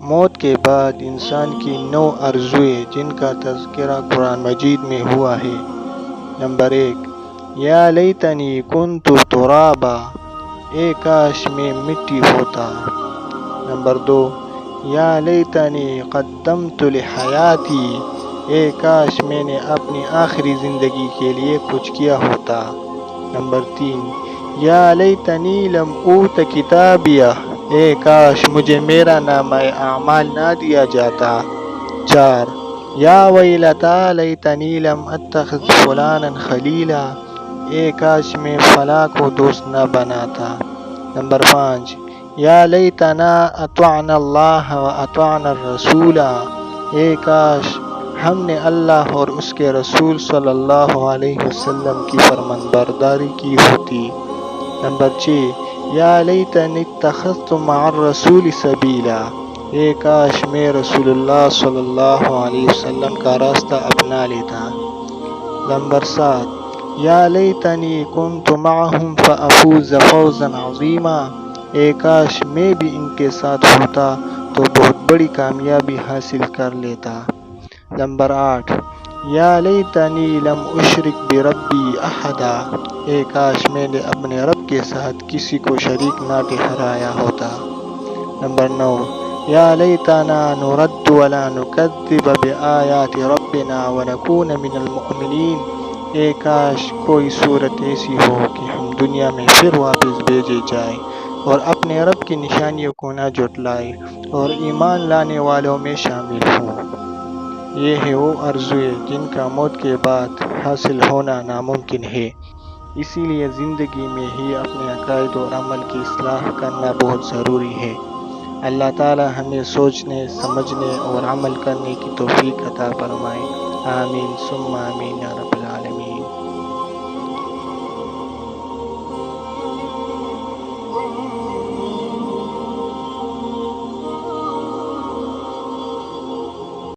موت کے بعد انسان کی 9 آرزوئیں جن کا تذکرہ قرآن مجید میں ہوا ہے۔ نمبر 1، یا لیتنی کنت ترابا، اے کاش میں مٹی ہوتا۔ نمبر 2، یا لیتنی قدمت لحیاتی، اے کاش میں نے اپنی آخری زندگی کے لیے کچھ کیا ہوتا۔ نمبر 3، یا لیتنی لم اوت کتابیہ، اے کاش مجھے میرا نامہ اعمال نہ دیا جاتا۔ 4، یا ویلتا لیتنی لم اتخذ فلانا خلیلا، اے کاش میں فلاں کو دوست نہ بناتا۔ نمبر 5، یا لیتنا اطعنا اللہ و اطعنا الرسول، اے کاش ہم نے اللہ اور اس کے رسول صلی اللہ علیہ وسلم کی فرمانبرداری کی ہوتی۔ نمبر 6، یا لیتنی اتخذت مع الرسول سبیلا، اے کاش میں رسول اللہ صلی اللہ علیہ وسلم کا راستہ اپنا لیتا۔ نمبر 7، یا لیتنی کنت معہم فافوز فوزا عظیما، اے کاش میں بھی ان کے ساتھ ہوتا تو بہت بڑی کامیابی حاصل کر لیتا۔ نمبر 8، یا لیتنی لم اشرک بربی احدا، اے کاش میں نے اپنے رب کے ساتھ کسی کو شریک نہ ٹھہرایا ہوتا۔ نمبر 9، یا لیتنا نرد ولا نکذب بآیات ربنا ونکون من المؤمنین، اے کاش کوئی صورت ایسی ہو کہ ہم دنیا میں پھر واپس بھیجے جائیں اور اپنے رب کی نشانیوں کو نہ جھٹلائیں اور ایمان لانے والوں میں شامل ہوں۔ یہ ہے وہ آرزوئیں جن کا موت کے بعد حاصل ہونا ناممکن ہے، اسی لیے زندگی میں ہی اپنے عقائد اور عمل کی اصلاح کرنا بہت ضروری ہے۔ اللہ تعالی ہمیں سوچنے، سمجھنے اور عمل کرنے کی توفیق عطا فرمائے۔ آمین ثم آمین یا رب العالمین۔